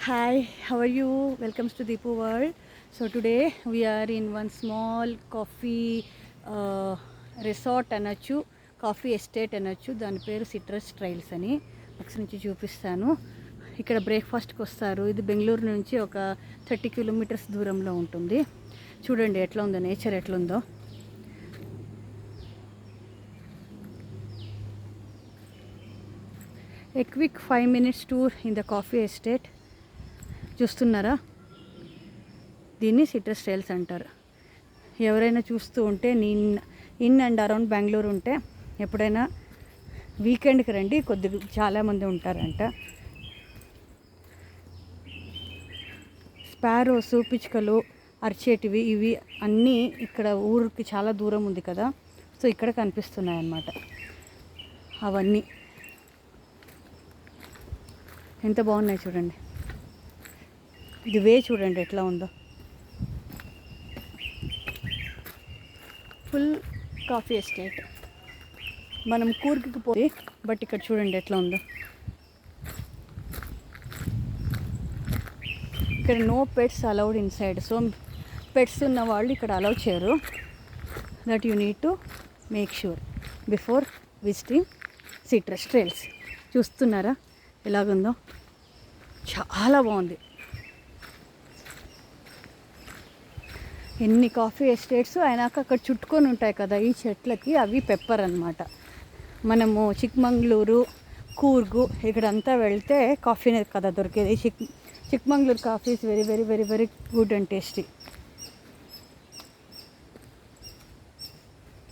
Hi, how are you? Welcome to Deepu World. So today we are in one small coffee resort అనొచ్చు, coffee estate అనొచ్చు. దాని పేరు citrus trials అని. ఒకసారి నుంచి చూపిస్తాను. ఇక్కడ బ్రేక్ఫాస్ట్కి వస్తారు. ఇది బెంగళూరు నుంచి ఒక 30 కిలోమీటర్స్ దూరంలో ఉంటుంది. చూడండి ఎట్లా ఉందో, నేచర్ ఎట్లుందో. A quick 5 minutes tour in the coffee estate. చూస్తున్నారా, దీన్ని సిట్రస్ ట్రైల్స్ అంటారు. ఎవరైనా చూస్తూ ఉంటే ఇన్ అండ్ అరౌండ్ బెంగళూరు ఉంటే ఎప్పుడైనా వీకెండ్కి రండి, చాలామంది ఉంటారంట. స్పారోస్, పిచ్చుకలు, అరిచేటివి ఇవి అన్నీ ఇక్కడ ఊరికి చాలా దూరం ఉంది కదా, సో ఇక్కడ కనిపిస్తున్నాయి అన్నమాట. అవన్నీ ఎంత బాగున్నాయి చూడండి. ఇది వే చూడండి ఎట్లా ఉందో, ఫుల్ కాఫీ ఎస్టేట్. మనం కూర్గ్కి పోయి, బట్ ఇక్కడ చూడండి ఎట్లా ఉందో. ఇక్కడ no pets allowed inside. So pets ఉన్న వాళ్ళు ఇక్కడ అలౌ చేయరు. That you need to make sure before visiting Citrus Trails. చూస్తున్నారా ఎలాగుందో, చాలా బాగుంది. ఎన్ని కాఫీ ఎస్టేట్స్ అయినాక అక్కడ చుట్టుకొని ఉంటాయి కదా ఈ చెట్లకి, అవి పెప్పర్ అన్నమాట. మనము చిక్మంగళూరు, కూర్గు ఇక్కడంతా వెళ్తే కాఫీనే కదా దొరికేది. Chikmagalur coffee is very very very very good and tasty.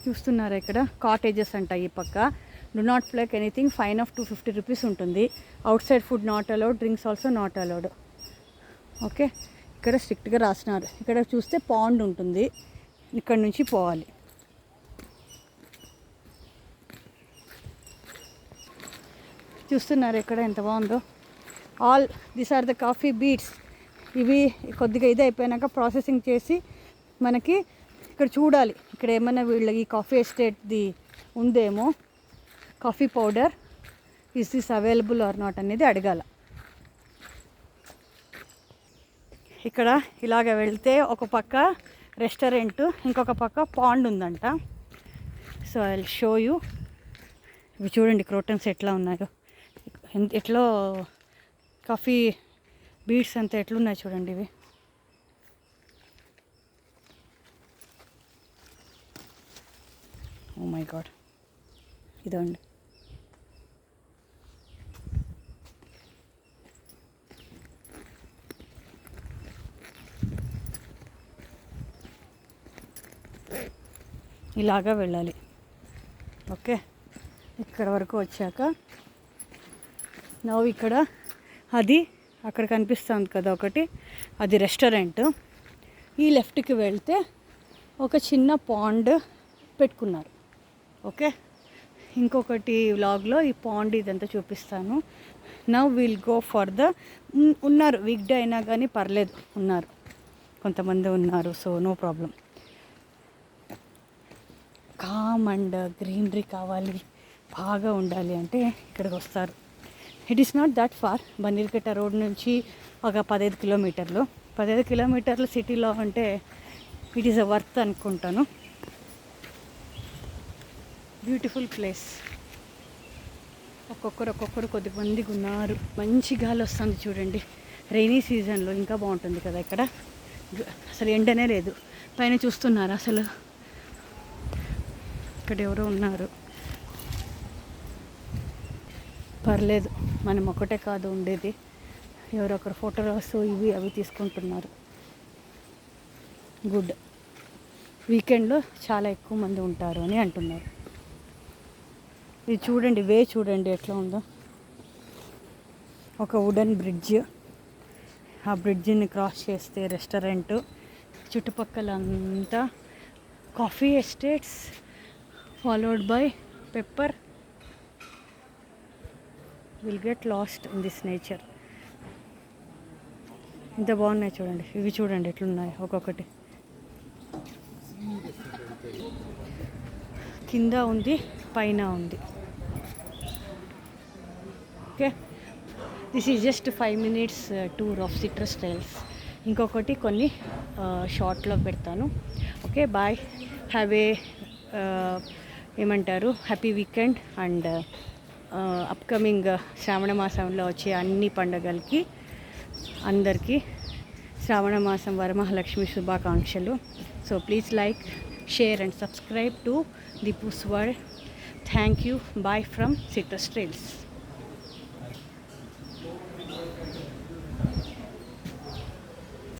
చూస్తున్నారా ఇక్కడ కాటేజెస్ అంట ఈ పక్క. Do not pluck anything, fine of 250 rupees ఉంటుంది. Outside food not allowed, drinks also not allowed. Okay, ఇక్కడ స్ట్రిక్ట్గా రాసినారు. ఇక్కడ చూస్తే పాండ్ ఉంటుంది, ఇక్కడ నుంచి పోవాలి. చూస్తున్నారు ఇక్కడ ఎంత బాగుందో. All these are the coffee beats. ఇవి కొద్దిగా ఇది అయిపోయాక ప్రాసెసింగ్ చేసి మనకి ఇక్కడ చూడాలి, ఇక్కడ ఏమైనా వీళ్ళకి ఈ కాఫీ ఎస్టేట్ది ఉందేమో, coffee powder is this available or not అనేది అడగాల. ఇక్కడ ఇలాగ వెళ్తే ఒక పక్క రెస్టారెంట్, ఇంకొక పక్క పాండ్ ఉందంట. So I will show you. ఇవి చూడండి క్రోటన్స్ ఎట్లా ఉన్నాయో, ఎట్లా కాఫీ బీడ్స్ అంతా ఎట్లున్నాయి చూడండి. ఇవి ఓ మై గాడ్, ఇదండి. ఇలాగా వెళ్ళాలి. ఓకే, ఇక్కడ వరకు వచ్చాక నవ్వు ఇక్కడ అది అక్కడ కనిపిస్తుంది కదా ఒకటి, అది రెస్టారెంట్. ఈ లెఫ్ట్కి వెళ్తే ఒక చిన్న పాండ్ పెట్టుకున్నారు. ఓకే, ఇంకొకటి వ్లాగ్లో ఈ పాండ్ ఇదంతా చూపిస్తాను. Now will go for the ఉన్నారు, వీక్ డే అయినా కానీ పర్లేదు, ఉన్నారు కొంతమంది ఉన్నారు, so no problem. Calm and greenery కావాలి, బాగా ఉండాలి అంటే ఇక్కడికి వస్తారు. It is not that far. Bannerghatta road నుంచి ఒక 15 కిలోమీటర్లు. 15 కిలోమీటర్లు సిటీలో అంటే ఇట్ ఈస్ అ వర్త్ అనుకుంటాను. Beautiful place. ఒక్కొక్కరు కొద్దిమందికి ఉన్నారు. మంచి గాలి వస్తుంది చూడండి. రైనీ సీజన్లో ఇంకా బాగుంటుంది కదా ఇక్కడ. అసలు ఎండనే లేదు. పైన చూస్తున్నారు, అసలు ఇక్కడ ఎవరో ఉన్నారు. పర్లేదు, మనం ఒకటే కాదు ఉండేది, ఎవరొకరు ఫోటోస్ ఇవి అవి తీసుకుంటున్నారు. గుడ్. వీకెండ్లో చాలా ఎక్కువ మంది ఉంటారు అని అంటున్నారు. ఇది చూడండి, వే చూడండి ఎట్లా ఉందో. ఒక వుడెన్ బ్రిడ్జ్, ఆ బ్రిడ్జిని క్రాస్ చేస్తే రెస్టారెంట్, చుట్టుపక్కల అంతా coffee estates followed by pepper. Will get lost in this nature. ఇంత బాగున్నాయి చూడండి. ఇవి చూడండి ఎట్లున్నాయి ఒక్కొక్కటి. కింద ఉంది, పైన ఉంది. Okay, this is just 5 minutes tour of Citrus Trails. ఇంకొకటి కొన్ని షార్ట్లో పెడతాను. Okay, bye. హ్యావ్ ఏ ఏమంటారు, happy weekend. And upcoming Shravana మాసంలో వచ్చే అన్ని పండుగలకి అందరికీ శ్రావణ మాసం వరమహాలక్ష్మి శుభాకాంక్షలు. So please like, share and subscribe to Deepu's World. Thank you. Bye from Citrus Trails.